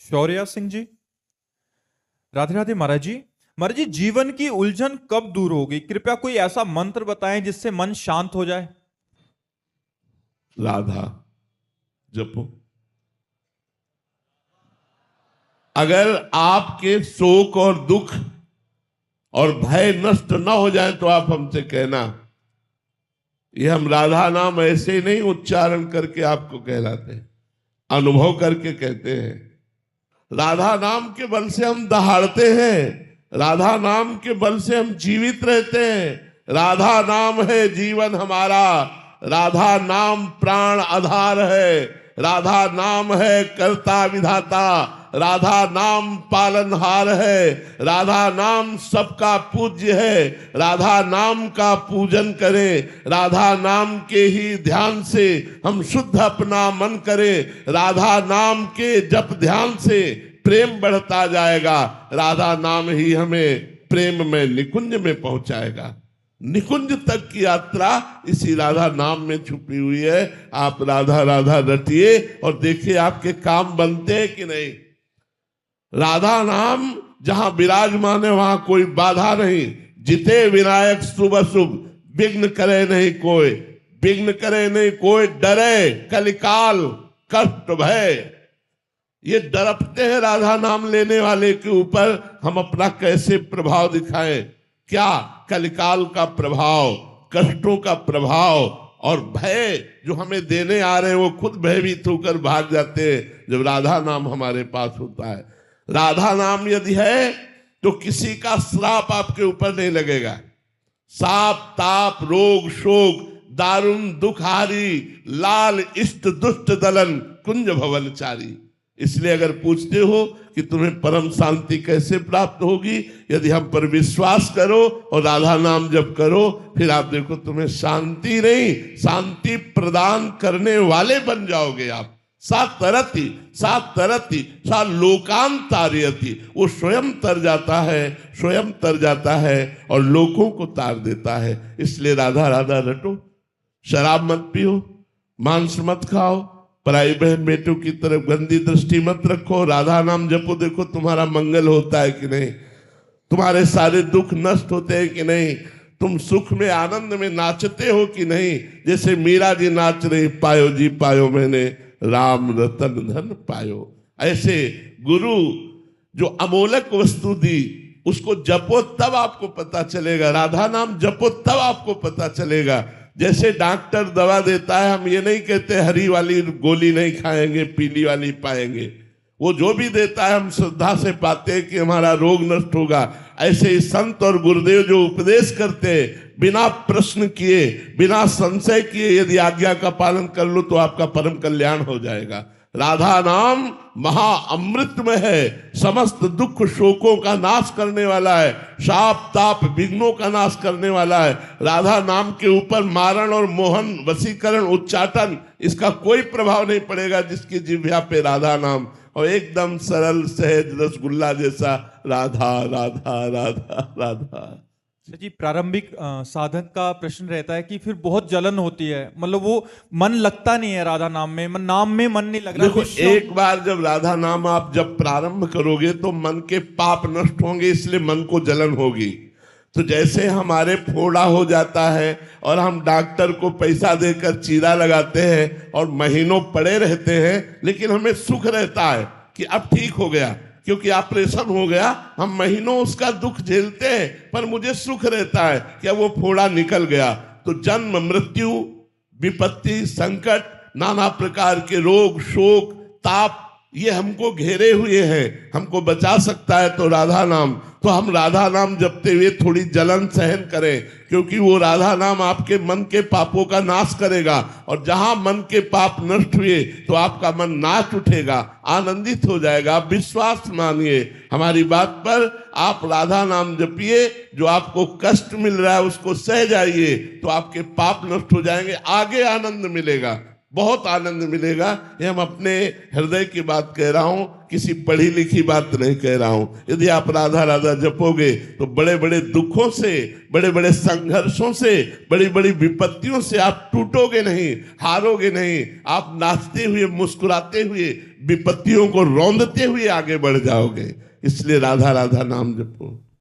शौर्या सिंह जी। राधे राधे महाराज जी। महाराज जी, जीवन की उलझन कब दूर होगी? कृपया कोई ऐसा मंत्र बताएं जिससे मन शांत हो जाए। राधा जपो। अगर आपके शोक और दुख और भय नष्ट न हो जाए तो आप हमसे कहना। ये हम राधा नाम ऐसे नहीं उच्चारण करके आपको कहलाते, अनुभव करके कहते हैं। राधा नाम के बल से हम दहाड़ते हैं, राधा नाम के बल से हम जीवित रहते हैं। राधा नाम है जीवन हमारा, राधा नाम प्राण आधार है, राधा नाम है कर्ता विधाता, राधा नाम पालनहार है, राधा नाम सबका पूज्य है। राधा नाम का पूजन करें, राधा नाम के ही ध्यान से हम शुद्ध अपना मन करें। राधा नाम के जप ध्यान से प्रेम बढ़ता जाएगा। राधा नाम ही हमें प्रेम में निकुंज में पहुंचाएगा। निकुंज तक की यात्रा इसी राधा नाम में छुपी हुई है। आप राधा राधा रटिए और देखिए आपके काम बनते हैं कि नहीं। राधा नाम जहां विराजमान है वहां कोई बाधा नहीं। जिते विनायक शुभ शुभ, विघ्न करे नहीं कोई, विघ्न करे नहीं कोई, डरे कलिकाल कष्ट भय। ये डरपते हैं राधा नाम लेने वाले के ऊपर हम अपना कैसे प्रभाव दिखाएं। क्या कलिकाल का प्रभाव, कष्टों का प्रभाव और भय जो हमें देने आ रहे हैं वो खुद भयभीत होकर भाग जाते हैं जब राधा नाम हमारे पास होता है। राधा नाम यदि है तो किसी का श्राप आपके ऊपर नहीं लगेगा। साप ताप रोग शोक दारुण दुखारी, लाल इष्ट दुष्ट दलन कुंज भवनचारी। इसलिए अगर पूछते हो कि तुम्हें परम शांति कैसे प्राप्त होगी, यदि हम पर विश्वास करो और राधा नाम जप करो, फिर आप देखो तुम्हें शांति नहीं शांति प्रदान करने वाले बन जाओगे आप। सा तरती सा लोकांतार्यति। वो स्वयं तर जाता है, स्वयं तर जाता है और लोगों को तार देता है। इसलिए राधा राधा रटो, शराब मत पियो, मांस मत खाओ, पराई बहन बेटों की तरफ गंदी दृष्टि मत रखो, राधा नाम जपो। देखो तुम्हारा मंगल होता है कि नहीं, तुम्हारे सारे दुख नष्ट होते हैं कि नहीं, तुम सुख में आनंद में नाचते हो कि नहीं। जैसे मीरा जी नाच रही, पायो जी पायो मैंने राम रतन धन पायो। ऐसे गुरु जो अमोलक वस्तु दी उसको जपो तब आपको पता चलेगा। राधा नाम जपो तब आपको पता चलेगा। जैसे डॉक्टर दवा देता है, हम ये नहीं कहते हरी वाली गोली नहीं खाएंगे पीली वाली पाएंगे। वो जो भी देता है हम श्रद्धा से पाते हैं कि हमारा रोग नष्ट होगा। ऐसे ही संत और गुरुदेव जो उपदेश करते हैं बिना प्रश्न किए बिना संशय किए, यदि आज्ञा का पालन कर लो तो आपका परम कल्याण हो जाएगा। राधा नाम महा अमृत में है, समस्त दुख शोकों का नाश करने वाला है, शाप ताप विघ्नों का नाश करने वाला है। राधा नाम के ऊपर मारण और मोहन वशीकरण उच्चाटन इसका कोई प्रभाव नहीं पड़ेगा जिसकी जिह्वा पे राधा नाम, और एकदम सरल सहज रसगुल्ला जैसा राधा राधा राधा राधा। जी, प्रारंभिक साधक का प्रश्न रहता है कि फिर बहुत जलन होती है, मतलब वो मन लगता नहीं है राधा नाम में, नाम में मन नहीं लग रहा। देखो एक बार जब राधा नाम आप जब प्रारंभ करोगे तो मन के पाप नष्ट होंगे, इसलिए मन को जलन होगी। तो जैसे हमारे फोड़ा हो जाता है और हम डॉक्टर को पैसा देकर चीरा लगाते हैं और महीनों पड़े रहते हैं, लेकिन हमें सुख रहता है कि अब ठीक हो गया क्योंकि ऑपरेशन हो गया। हम महीनों उसका दुख झेलते हैं पर मुझे सुख रहता है कि अब वो फोड़ा निकल गया। तो जन्म मृत्यु विपत्ति संकट नाना प्रकार के रोग शोक ताप ये हमको घेरे हुए हैं, हमको बचा सकता है तो राधा नाम। तो हम राधा नाम जपते हुए थोड़ी जलन सहन करें, क्योंकि वो राधा नाम आपके मन के पापों का नाश करेगा। और जहां मन के पाप नष्ट हुए तो आपका मन नाच उठेगा, आनंदित हो जाएगा। आप विश्वास मानिए हमारी बात पर, आप राधा नाम जपिए। जो आपको कष्ट मिल रहा है उसको सह जाइए तो आपके पाप नष्ट हो जाएंगे, आगे आनंद मिलेगा, बहुत आनंद मिलेगा। ये हम अपने हृदय की बात कह रहा हूं किसी पढ़ी लिखी बात नहीं कह रहा हूं। यदि आप राधा राधा जपोगे तो बड़े बड़े दुखों से, बड़े बड़े संघर्षों से, बड़ी बड़ी विपत्तियों से आप टूटोगे नहीं, हारोगे नहीं। आप नाचते हुए, मुस्कुराते हुए, विपत्तियों को रौंदते हुए आगे बढ़ जाओगे। इसलिए राधा राधा नाम जपो।